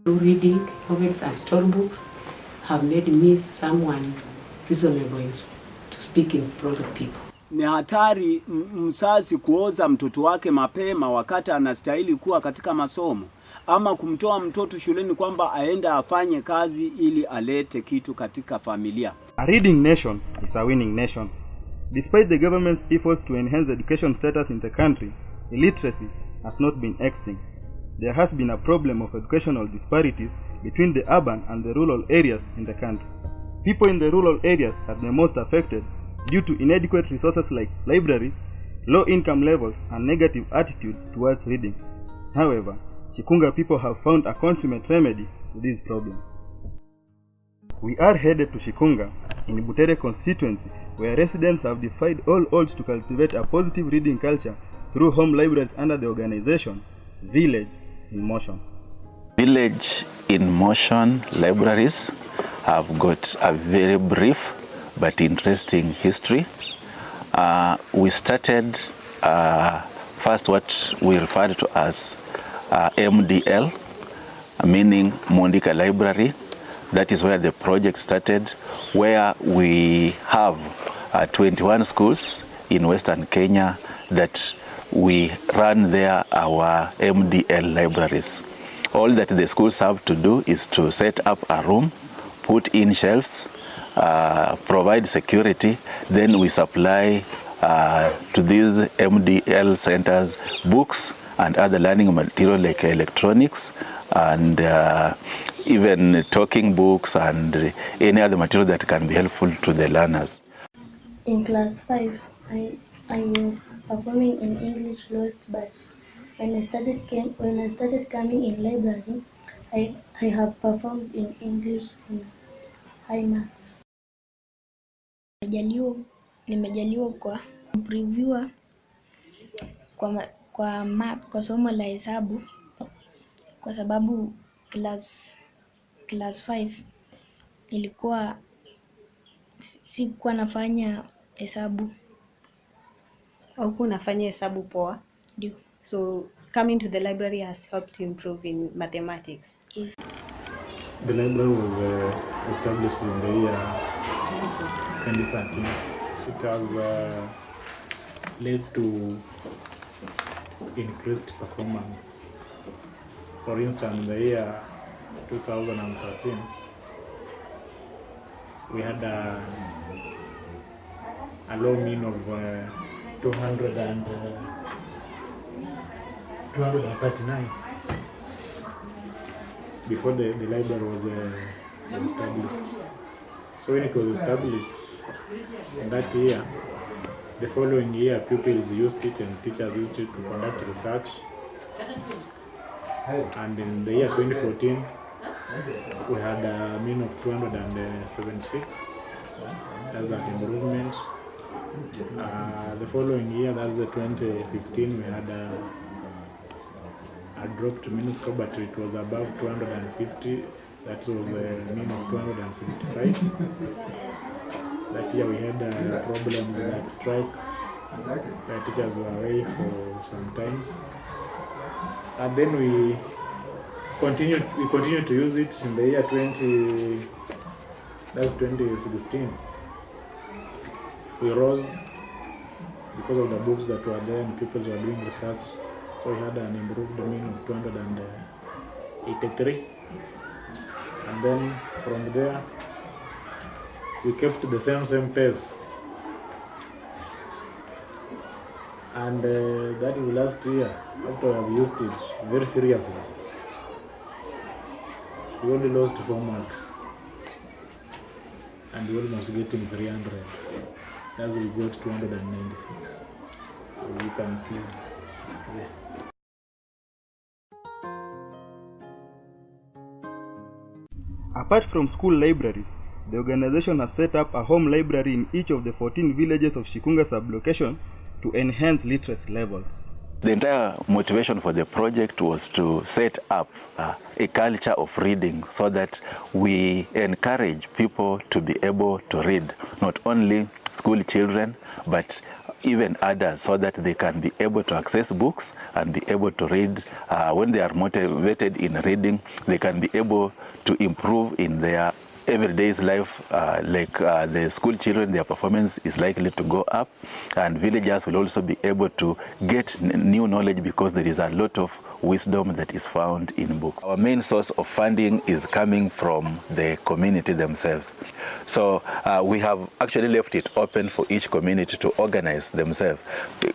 Reading novels and storybooks have made me someone reasonable to speak in front of people. Ni hatari mzazi kuoza mtoto wake mapema wakati anastahili kuwa katika masomo, ama kumtoa mtoto shuleni kwamba aende afanye kazi ili alete kitu katika familia. A reading nation is a winning nation. Despite the government's efforts to enhance education status in the country, illiteracy has not been extinct. There has been a problem of educational disparities between the urban and the rural areas in the country. People in the rural areas are the most affected due to inadequate resources like libraries, low income levels, and negative attitudes towards reading. However, Shikunga people have found a consummate remedy to this problem. We are headed to Shikunga in Butere constituency, where residents have defied all odds to cultivate a positive reading culture through home libraries under the organization Village in Motion. Village in Motion libraries have got a very brief but interesting history. We started first what we referred to as MDL, meaning Mondika Library. That is where the project started, where we have 21 schools in Western Kenya that we run there our MDL libraries. All that the schools have to do is to set up a room, put in shelves, provide security, then we supply to these MDL centers books and other learning material like electronics and even talking books and any other material that can be helpful to the learners. In class 5, I was performing in English Lost, but when I started coming in library, I have performed in English in high marks. Nimejaliwa kwa preview kwa math, kwa somo la hesabu, kwa sababu class 5 sikuwa nafanya hesabu. Au kunafanya hesabu poa? Ndio. So coming to the library has helped you improve in mathematics? Yes. The library was established in the year 2013. It has led to increased performance. For instance, in the year 2013, we had a low mean of 239 before the library was established. So when it was established in that year, the following year pupils used it and teachers used it to conduct research. And in the year 2014, we had a mean of 276. That's an improvement. The following year, that's the 2015, we had a dropped mean score, but it was above 250. That was a mean of 265. That year we had problems like strike, where teachers were away for some times. And then we continued to use it in the year 2016. We rose because of the books that were there and people were doing research. So we had an improved mean of 283. And then from there, we kept the same pace. And that is last year, after I have used it very seriously. We only lost 4 marks. And we almost getting 300. As we got 296, as you can see there. Apart from school libraries, the organization has set up a home library in each of the 14 villages of Shikunga sublocation to enhance literacy levels. The entire motivation for the project was to set up a culture of reading so that we encourage people to be able to read, not only school children, but even others, so that they can be able to access books and be able to read. When they are motivated in reading, they can be able to improve in their everyday's life, the school children, their performance is likely to go up, and villagers will also be able to get new knowledge because there is a lot of wisdom that is found in books. Our main source of funding is coming from the community themselves. So we have actually left it open for each community to organize themselves.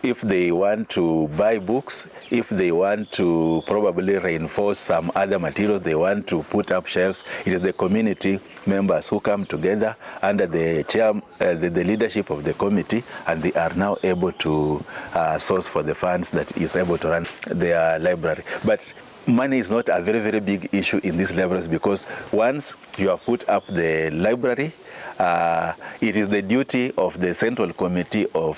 If they want to buy books, if they want to probably reinforce some other materials, they want to put up shelves, it is the community members who come together under the the leadership of the committee, and they are now able to source for the funds that is able to run their library. But money is not a very, very big issue in these libraries, because once you have put up the library, it is the duty of the Central Committee of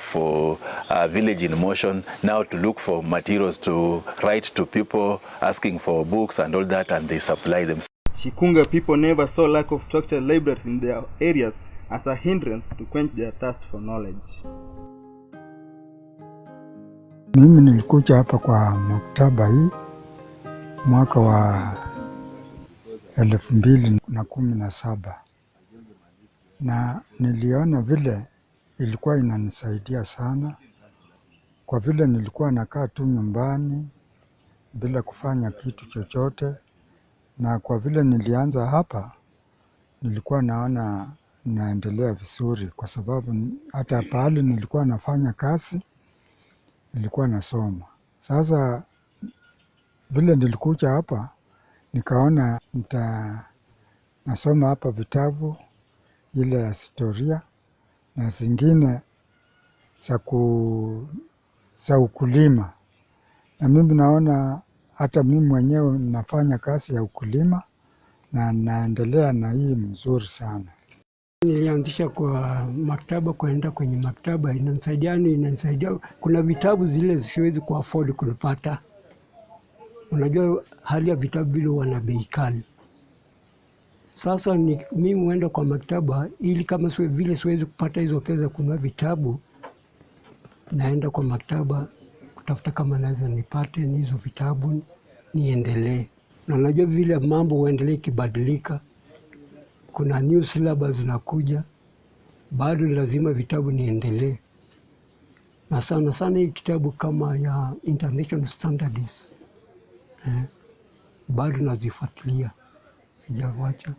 Village in Motion now to look for materials to write to people asking for books and all that, and they supply them. Shikunga people never saw lack of structured libraries in their areas as a hindrance to quench their thirst for knowledge. Mimi nilikuja hapa kwa maktaba hii mwaka wa 2017 na niliona vile ilikuwa inanisaidia sana, kwa vile nilikuwa nakaa tu nyumbani bila kufanya kitu chochote, na kwa vile nilianza hapa nilikuwa naona naendelea vizuri, kwa sababu hata pahali nilikuwa nafanya kazi nilikuwa nasoma. Sasa vile nilikuja hapa nikaona nasoma hapa vitabu ile ya historia na zingine za ukulima, na mimi naona hata mimi mwenyewe nafanya kazi ya ukulima na naendelea na hii mzuri sana. Nilianzisha kwa maktaba, kuenda kwenye maktaba inanisaidia. Kuna vitabu zile siwezi ku afford kupata. Unajua hali ya vitabu vile wana bei kali. Sasa mimi huenda kwa maktaba, ili kama siwezi kupata hizo pesa kununua vitabu, naenda kwa maktaba kutafuta kama naweza nipate hizo vitabu niendelee. Na unajua vile mambo huendelea kibadilika, kuna new syllabus zinakuja, bado lazima vitabu niendelee. Na sana hii kitabu kama ya international standards bado nazifuatilia, sijawacha.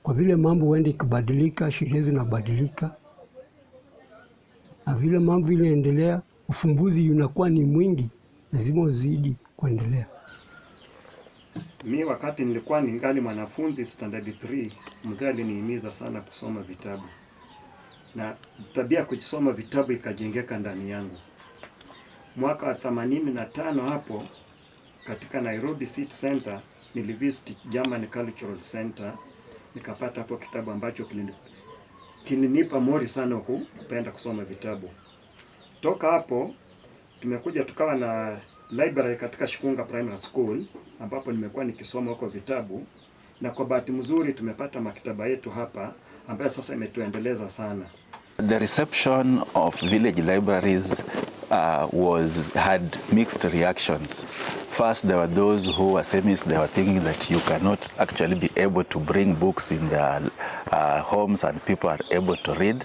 Kwa vile mambo huenda ikibadilika, sheria zinabadilika, na vile mambo inaendelea, ufumbuzi unakuwa ni mwingi, lazima uzidi kuendelea. Mi wakati nilikuwa ningali mwanafunzi standard 3, mzee alinihimiza sana kusoma vitabu. Na tabia kusoma vitabu ikajengeka ndani yangu. Mwaka wa 85 hapo, katika Nairobi City Center, nilivisit German Cultural Center, nikapata hapo kitabu ambacho kilinipa mori sana kupenda kusoma vitabu. Toka hapo tumekuja tukawa na library katika Shikunga Primary School, ambapo nimekuwa nikisoma huko vitabu, na kwa bahati mzuri tumepata maktaba yetu hapa ambayo sasa imetuendeleza sana. The reception of village libraries had mixed reactions. First, there were those who were they were thinking that you cannot actually be able to bring books in their homes and people are able to read.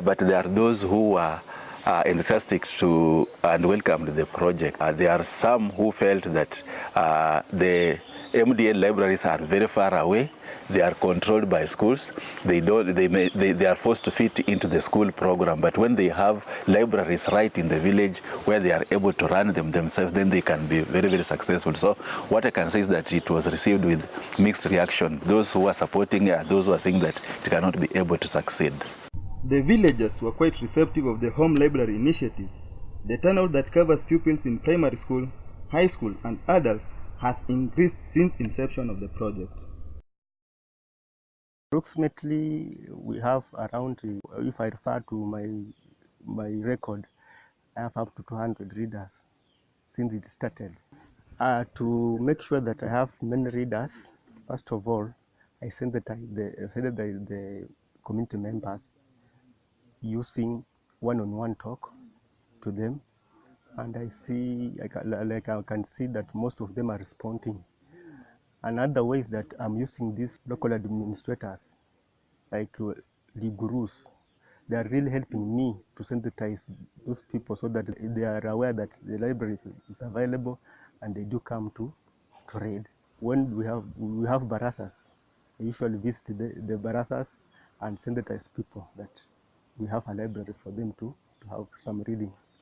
But there are those who were enthusiastic to and welcomed the project. There are some who felt that the MDA libraries are very far away. They are controlled by schools. They are forced to fit into the school program. But when they have libraries right in the village where they are able to run them themselves, then they can be very, very successful. So what I can say is that it was received with mixed reaction. Those who are supporting it, those who are saying that it cannot be able to succeed. The villagers were quite receptive of the home library initiative. The turnout that covers pupils in primary school, high school, and adults has increased since inception of the project. Approximately, we have around, if I refer to my record, I have up to 200 readers since it started. To make sure that I have many readers, first of all, I sent the community members using one-on-one talk to them, and I can see that most of them are responding. Another way is that I'm using these local administrators, like the gurus. They are really helping me to sensitize those people so that they are aware that the library is available and they do come to read. When we have barasas, I usually visit the barasas and sensitize people that we have a library for them to have some readings.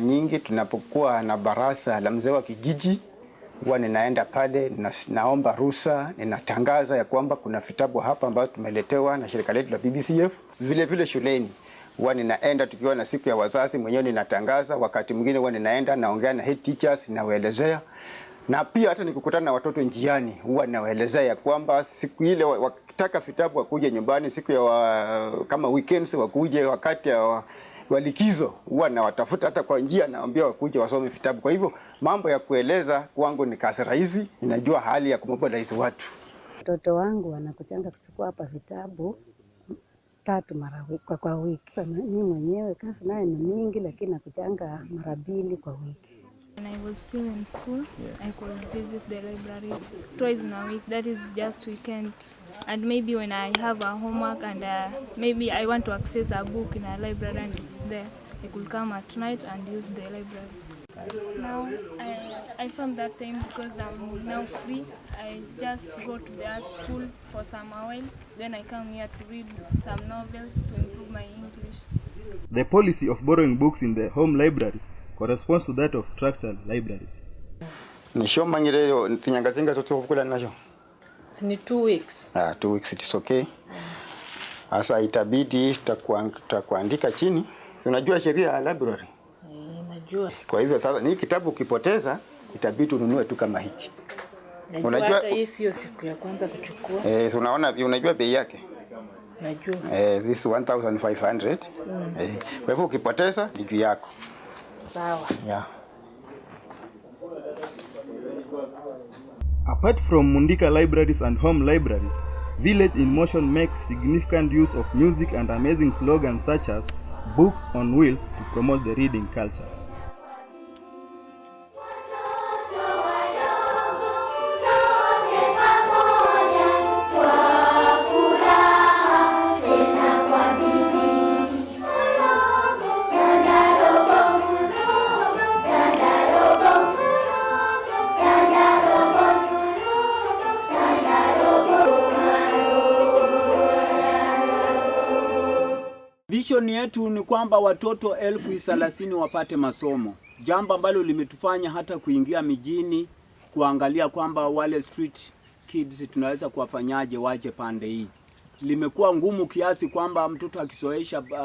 Nyingi tunapokuwa na barasa la mzee wa kijiji, huwa ninaenda pale, naomba ruhusa, ninatangaza ya kwamba kuna vitabu hapa ambavyo tumeletewa na shirika letu la BBCF. Vile vile shuleni huwa ninaenda, tukiwa na siku ya wazazi mwenyewe ninatangaza. Wakati mwingine huwa ninaenda naongea na head teachers, nawaelezea, na pia hata nikikutana na watoto njiani huwa nawaelezea ya kwamba siku ile wakitaka vitabu wakuje nyumbani, siku ya kama weekends wakuje, wakati wa likizo huwa nawatafuta hata kwa njia, naambia wakuje wasome vitabu. Kwa hivyo mambo ya kueleza kwangu ni kazi rahisi, ninajua hali ya kumobilize watu. Watoto wangu wanakuchanga kuchukua hapa vitabu 3 kwa wiki. Mimi mwenyewe kazi naye ni mingi, lakini nakuchanga mara 2 kwa wiki. When I was still in school, I could visit the library twice in a week. That is just weekend. And maybe when I have a homework and maybe I want to access a book in a library and it's there, I could come at night and use the library. Now I found that time because I'm now free. I just go to the art school for some while. Then I come here to read some novels to improve my English. The policy of borrowing books in the home libraries corresponds to that of structural libraries. Nisho mangire tinyangazinga tutokula nacho. Ni 2 weeks. 2 weeks it is okay. Asa itabidi tutakuandika chini. Si unajua sheria ya library? Najua. Kwa hivyo sasa ni kitabu ukipoteza itabidi ununue tu kama hiki. Unajua hata hii sio siku ya kwanza kuchukua. Unaona unajua bei yake? Najua. This 1500. Kwa hivyo ukipoteza ni juu yako. Sawa. Yeah. Apart from Mundika libraries and home libraries, Village in Motion makes significant use of music and amazing slogans such as books on wheels to promote the reading culture. Vision yetu ni kwamba watoto 30,000 wapate masomo. Jambo ambalo limetufanya hata kuingia mijini kuangalia kwamba wale street kids tunaweza kuwafanyaje waje pande hii. Limekuwa ngumu kiasi kwamba mtoto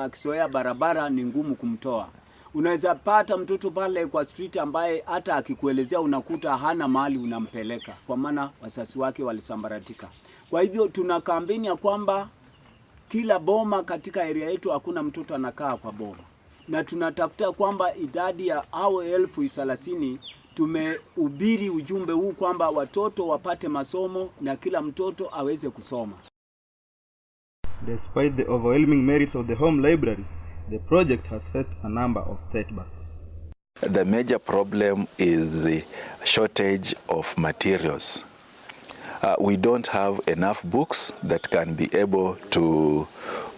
akisoea barabara ni ngumu kumtoa. Unaweza pata mtoto pale kwa street ambaye hata akikuelezea unakuta hana mahali unampeleka kwa maana wazazi wake walisambaratika. Kwa hivyo tuna kampeni ya kwamba kila boma katika area yetu hakuna mtoto anakaa kwa boma. Na tunatafuta kwamba idadi ya hao 30,000 tumehubiri ujumbe huu kwamba watoto wapate masomo na kila mtoto aweze kusoma. Despite the overwhelming merits of the home libraries, the project has faced a number of setbacks. The major problem is the shortage of materials. We don't have enough books that can be able to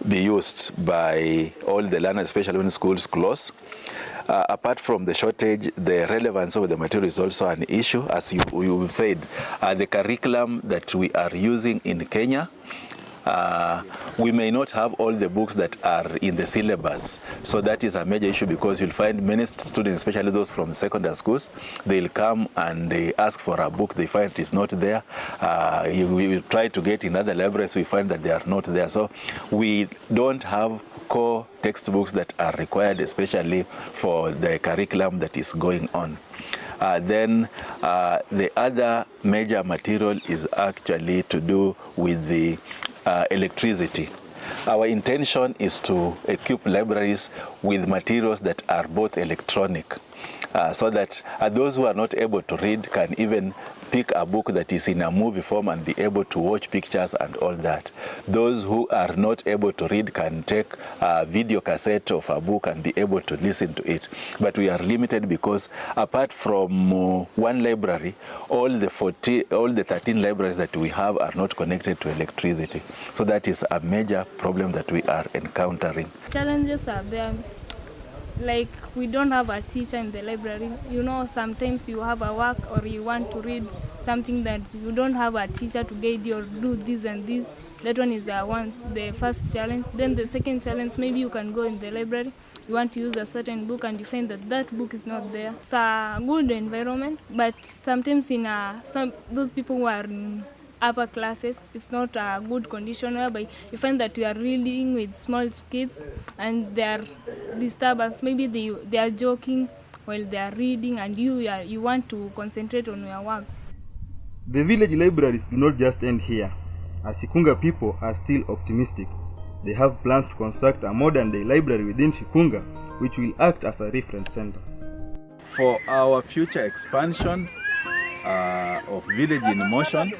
be used by all the learners, especially when schools close. Apart from the shortage, the relevance of the material is also an issue. As you said, the curriculum that we are using in Kenya, we may not have all the books that are in the syllabus. So that is a major issue because you'll find many students, especially those from secondary schools, they'll come and they ask for a book, they find it is not there. We will try to get in other libraries, we find that they are not there. So we don't have core textbooks that are required, especially for the curriculum that is going on. Then the other major material is actually to do with the electricity. Our intention is to equip libraries with materials that are both electronic so that those who are not able to read can even pick a book that is in a movie form and be able to watch pictures and all that. Those who are not able to read can take a video cassette of a book and be able to listen to it. But we are limited because apart from one library, all the 13 libraries that we have are not connected to electricity. So that is a major problem that we are encountering. Challenges are there. Like, we don't have a teacher in the library. You know, sometimes you have a work or you want to read something that you don't have a teacher to guide you or do this and this. That one is the first challenge. Then the second challenge, maybe you can go in the library, you want to use a certain book and you find that that book is not there. It's a good environment, but sometimes in those people who are in upper classes, it's not a good condition, whereby you find that you are reading with small kids and they are disturbance. Maybe they are joking while they are reading, and you want to concentrate on your work. The village libraries do not just end here, as Shikunga people are still optimistic. They have plans to construct a modern-day library within Shikunga, which will act as a reference center. For our future expansion of Village in Motion,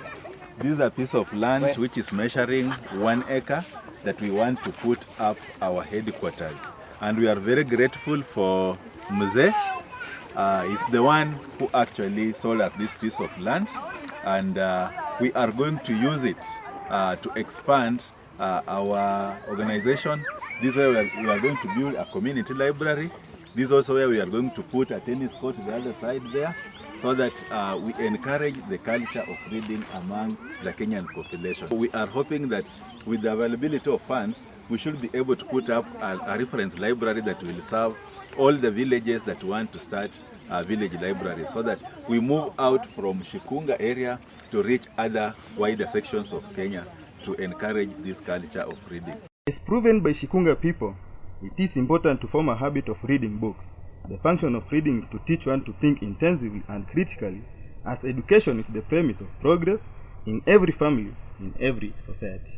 this is a piece of land which is measuring 1 acre that we want to put up our headquarters. And we are very grateful for Mzee. He's the one who actually sold us this piece of land. And we are going to use it to expand our organization. This is where we are going to build a community library. This is also where we are going to put a tennis court on the other side there, so that we encourage the culture of reading among the Kenyan population. We are hoping that with the availability of funds, we should be able to put up a reference library that will serve all the villages that want to start village libraries, so that we move out from Shikunga area to reach other wider sections of Kenya to encourage this culture of reading. As proven by Shikunga people, it is important to form a habit of reading books. The function of reading is to teach one to think intensively and critically, as education is the premise of progress in every family, in every society.